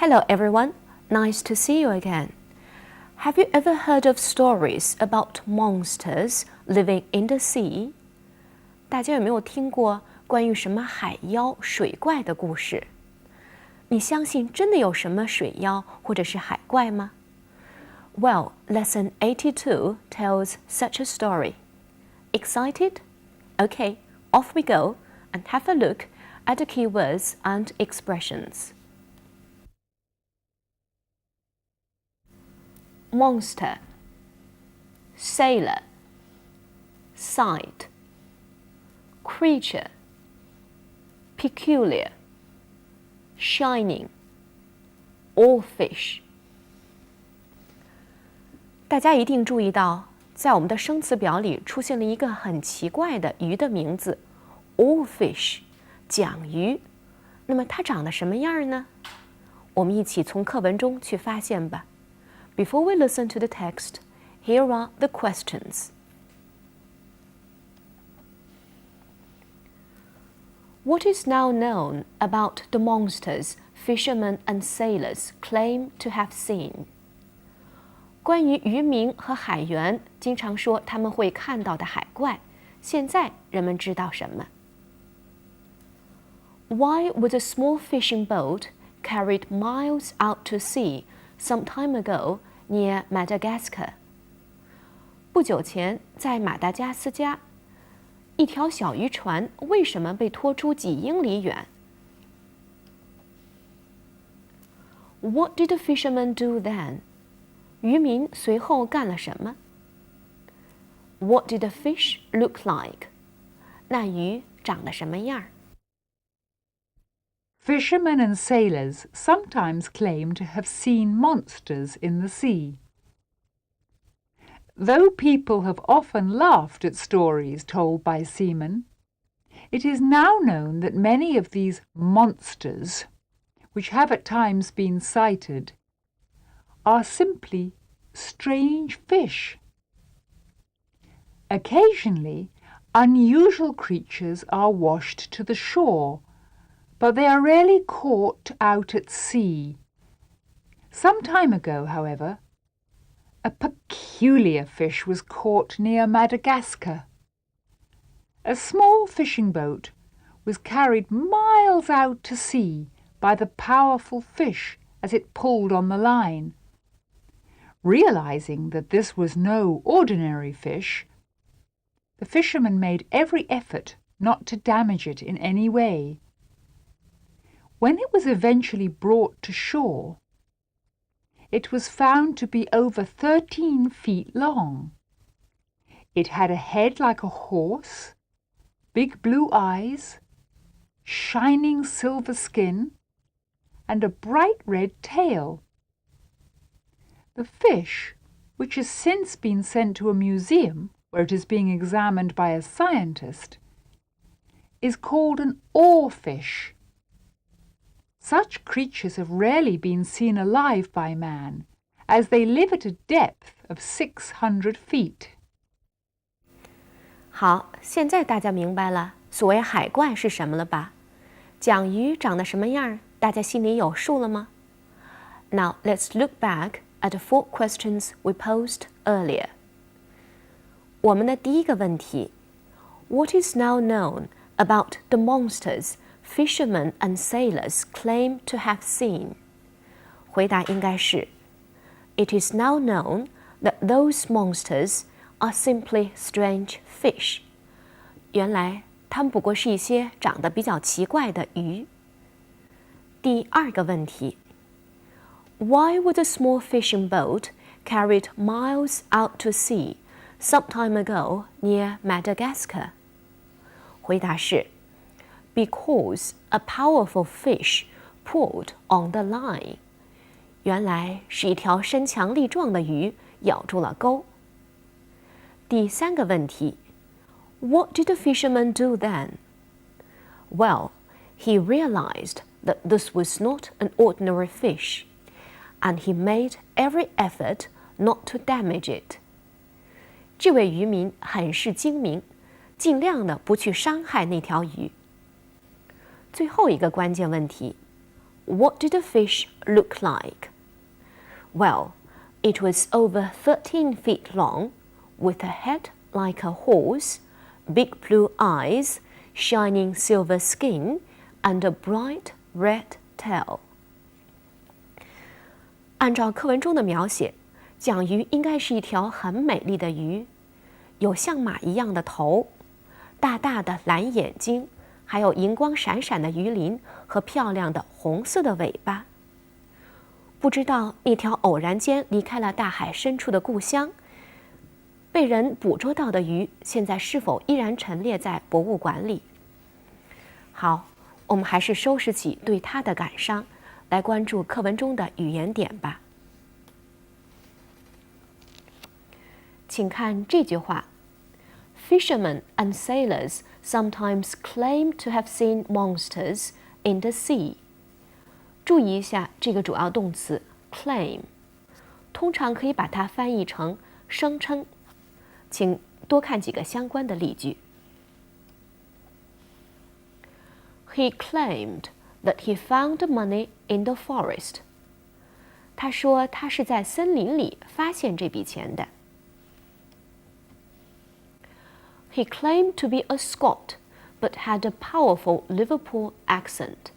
Hello everyone, nice to see you again. Have you ever heard of stories about monsters living in the sea? 大家有没有听过关于什么海妖、水怪的故事？你相信真的有什么水妖或者是海怪吗？ Well, lesson 82 tells such a story. Excited? Okay, off we go and have a look at the keywords and expressions. Monster, sailor, sight, creature, peculiar, shining, all fish. 大家一定注意到，在我们的生词表里出现了一个很奇怪的鱼的名字 all fish， 讲鱼。那么它长得什么样呢？我们一起从课文中去发现吧。Before we listen to the text, here are the questions. What is now known about the monsters fishermen and sailors claim to have seen? 关于渔民和海员经常说他们会看到的海怪，现在人们知道什么？ Why was a small fishing boat carried miles out to sea some time ago near Madagascar? 不久前，在马达加斯加，一条小渔船为什么被拖出几英里远？ What did the fishermen do then? 渔民随后干了什么？ What did the fish look like? 那鱼长得什么样？Fishermen and sailors sometimes claim to have seen monsters in the sea. Though people have often laughed at stories told by seamen, it is now known that many of these monsters, which have at times been sighted, are simply strange fish. Occasionally, unusual creatures are washed to the shore, but they are rarely caught out at sea. Some time ago, however, a peculiar fish was caught near Madagascar. A small fishing boat was carried miles out to sea by the powerful fish as it pulled on the line. Realizing that this was no ordinary fish, the fishermen made every effort not to damage it in any way. When it was eventually brought to shore, it was found to be over 13 feet long. It had a head like a horse, big blue eyes, shining silver skin, and a bright red tail. The fish, which has since been sent to a museum where it is being examined by a scientist, is called an oarfish. Such creatures have rarely been seen alive by man, as they live at a depth of 600 feet. 好，现在大家明白了所谓海怪是什么了吧？讲鱼长得什么样，大家心里有数了吗？ Now let's look back at the 4 questions we posed earlier. 我们的第一个问题 What is now known about the monsters fishermen and sailors claim to have seen? 回答应该是 It is now known that those monsters are simply strange fish. 原来它们不过是一些长得比较奇怪的鱼。第二个问题 Why was a small fishing boat carried miles out to sea some time ago near Madagascar? 回答是Because a powerful fish pulled on the line. 原来是一条身强力壮的鱼咬住了钩。第三个问题 What did the fisherman do then? Well, he realized that this was not an ordinary fish, and he made every effort not to damage it. 这位渔民很是精明，尽量的不去伤害那条鱼。最后一个关键问题 What did the fish look like? Well, it was over 13 feet long, with a head like a horse, big blue eyes, shining silver skin, and a bright red tail. 按照课文中的描写，桨鱼应该是一条很美丽的鱼，有像马一样的头，大大的蓝眼睛，还有银光闪闪的鱼鳞和漂亮的红色的尾巴。不知道那条偶然间离开了大海深处的故乡，被人捕捉到的鱼，现在是否依然陈列在博物馆里？好，我们还是收拾起对它的感伤，来关注课文中的语言点吧。请看这句话 ：Fishermen and sailors sometimes claim to have seen monsters in the sea. 注意一下这个主要动词 claim， 通常可以把它翻译成声称。请多看几个相关的例句。He claimed that he found the money in the forest. 他说他是在森林里发现这笔钱的。He claimed to be a Scot, but had a powerful Liverpool accent.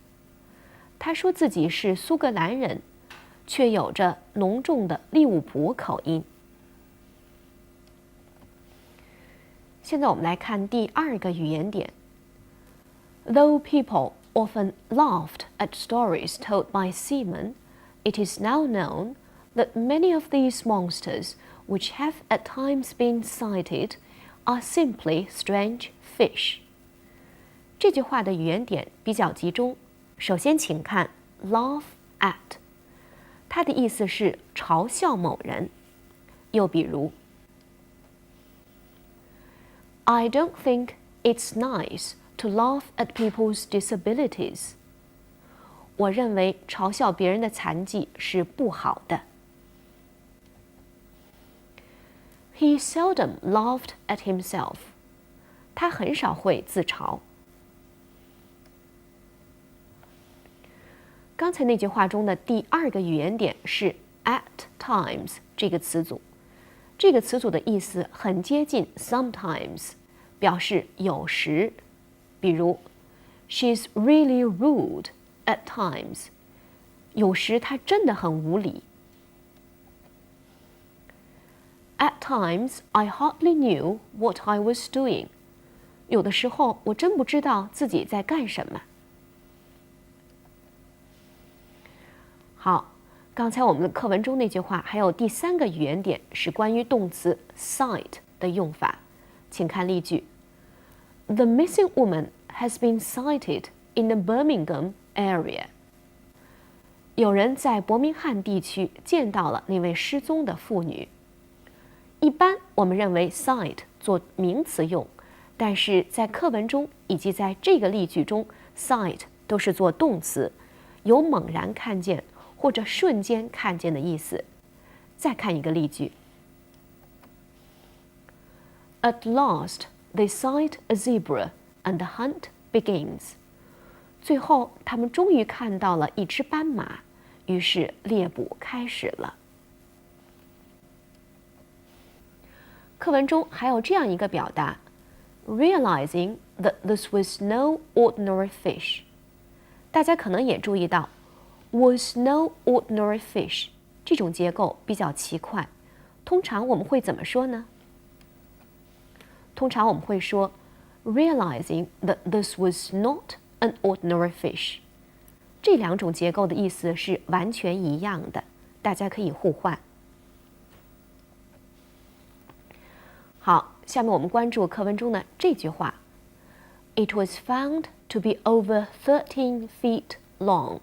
他说自己是苏格兰人，却有着浓重的利物浦口音。现在我们来看第二个语言点。Though people often laughed at stories told by seamen, it is now known that many of these monsters, which have at times been sighted, are simply strange fish. 这句话的语言点比较集中。首先，请看 laugh at， 它的意思是嘲笑某人。又比如 I don't think it's nice to laugh at people's disabilities. 我认为嘲笑别人的残疾是不好的。He seldom laughed at himself. 他很少会自嘲。刚才那句话中的第二个语言点是 at times 这个词组，这个词组的意思很接近 sometimes， 表示有时。比如 She's really rude at times. 有时她真的很无理。At times, I hardly knew what I was doing. 有的时候我真不知道自己在干什么。好，刚才我们的课文中那句话还有第三个语言点是关于动词 sight 的用法，请看例句 ：The missing woman has been sighted in the Birmingham area. 有人在伯明翰地区见到了那位失踪的妇女。一般我们认为 sight 做名词用，但是在课文中以及在这个例句中 sight 都是做动词，有猛然看见或者瞬间看见的意思。再看一个例句 At last, they sight a zebra, and the hunt begins. 最后，他们终于看到了一只斑马，于是猎捕开始了。课文中还有这样一个表达 ，realizing that this was no ordinary fish。大家可能也注意到 ，was no ordinary fish 这种结构比较奇怪。通常我们会怎么说呢？通常我们会说 realizing that this was not an ordinary fish。这两种结构的意思是完全一样的，大家可以互换。好，下面我们关注课文中的这句话 ：It was found to be over 13 feet long。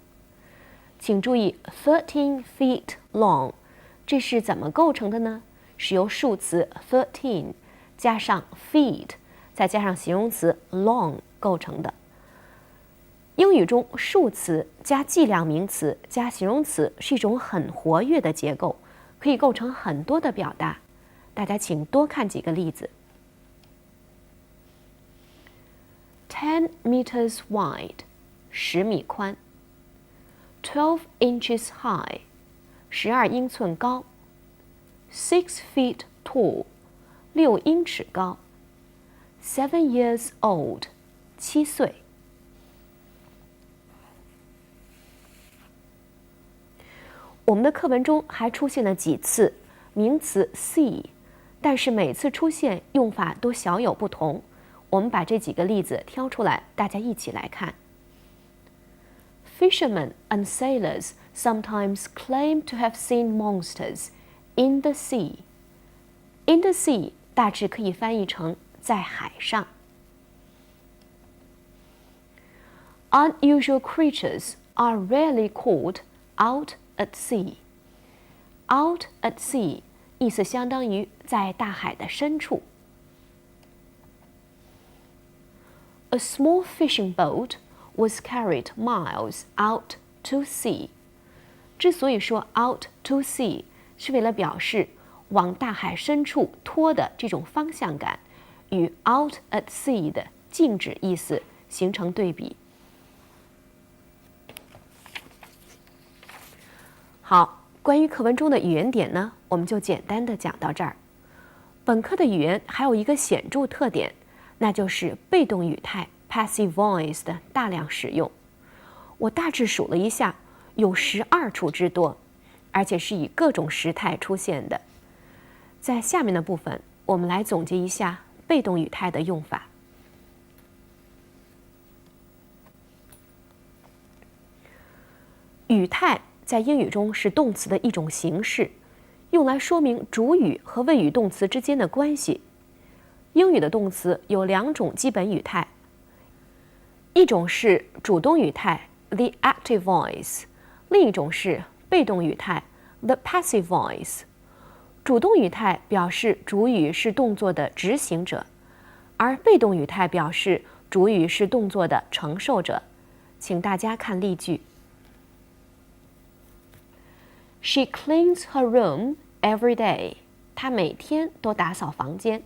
请注意 13 feet long， 这是怎么构成的呢？是由数词 13加上 feet， 再加上形容词 long 构成的。英语中数词加计量名词加形容词是一种很活跃的结构，可以构成很多的表达。大家请多看几个例子。10 meters wide， 10米宽。12 inches high, 12英寸高。6 feet tall, 6英尺高。7 years old, 7岁。我们的课文中还出现了几次名词 see， 但是每次出现用法都小有不同。我们把这几个例子挑出来，大家一起来看。Fishermen and sailors sometimes claim to have seen monsters in the sea. In the sea 大致可以翻译成在海上。Unusual creatures are rarely caught out at sea. Out at sea 意思相当于在大海的深处。A small fishing boat was carried miles out to sea. 之所以说 out to sea， 是为了表示往大海深处拖的这种方向感，与 out at sea 的静止意思形成对比。好，关于课文中的语言点呢，我们就简单的讲到这儿。本课的语言还有一个显著特点，那就是被动语态 passive voice 的大量使用。我大致数了一下，有12处之多，而且是以各种时态出现的。在下面的部分，我们来总结一下被动语态的用法。语态在英语中是动词的一种形式，用来说明主语和谓语动词之间的关系。英语的动词有2种基本语态，一种是主动语态 the active voice， 另一种是被动语态 the passive voice。 主动语态表示主语是动作的执行者，而被动语态表示主语是动作的承受者。请大家看例句。She cleans her room every day. 她每天都打扫房间。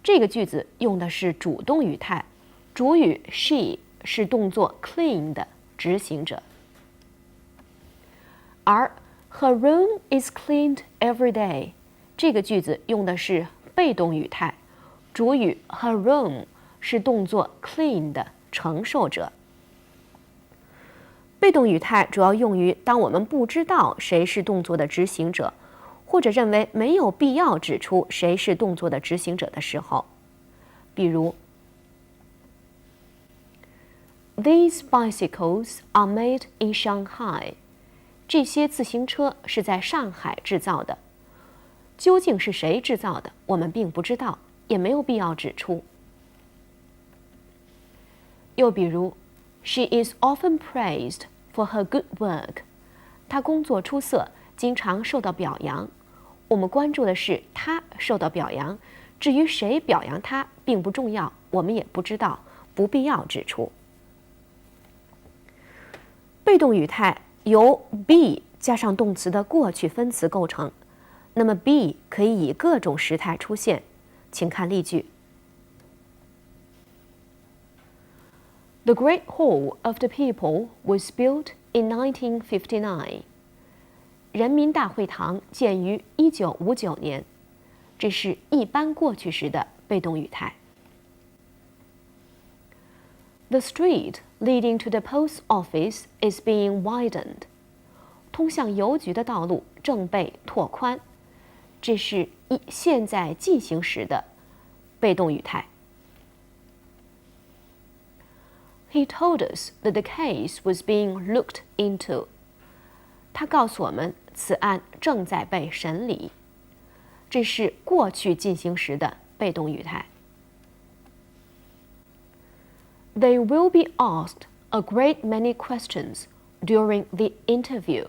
这个句子用的是主动语态，主语 she 是动作 clean 的执行者。而 her room is cleaned every day 这个句子用的是被动语态，主语 her room 是动作 clean 的承受者。被动语态主要用于当我们不知道谁是动作的执行者，或者认为没有必要指出谁是动作的执行者的时候。比如 These bicycles are made in Shanghai. 这些自行车是在上海制造的。究竟是谁制造的，我们并不知道，也没有必要指出。又比如She is often praised for her good work. 她工作出色，经常受到表扬。我们关注的是她受到表扬，至于谁表扬她并不重要，我们也不知道，不必要指出。被动语态由 be 加上动词的过去分词构成，那么 be 可以以各种时态出现，请看例句。The Great Hall of the People was built in 1959. 人民大会堂建于1959年，这是一般过去时的被动语态。The street leading to the post office is being widened. 通向邮局的道路正被拓宽，这是现在进行时的被动语态。He told us that the case was being looked into. 他告诉我们，此案正在被审理。这是过去进行时的被动语态。They will be asked a great many questions during the interview.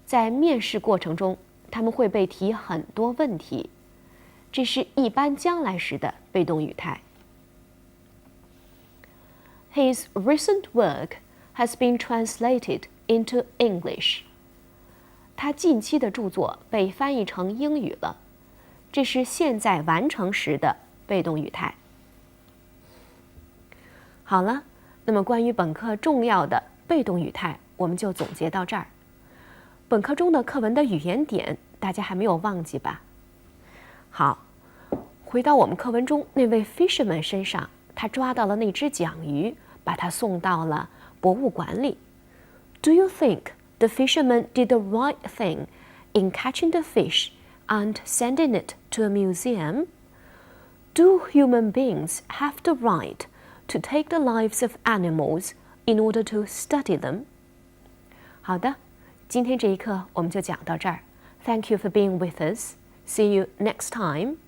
在面试过程中，他们会被提很多问题。这是一般将来时的被动语态。His recent work has been translated into English. 他近期的著作被翻译成英语了，这是现在完成时的被动语态。好了，那么关于本课重要的被动语态，我们就总结到这儿。本课中的课文的语言点，大家还没有忘记吧？好，回到我们课文中那位 fisherman 身上，他抓到了那只蒋鱼，把它送到了博物馆里。Do you think the fisherman did the right thing in catching the fish and sending it to a museum? Do human beings have the right to take the lives of animals in order to study them? 好的，今天这一课我们就讲到这儿。Thank you for being with us. See you next time.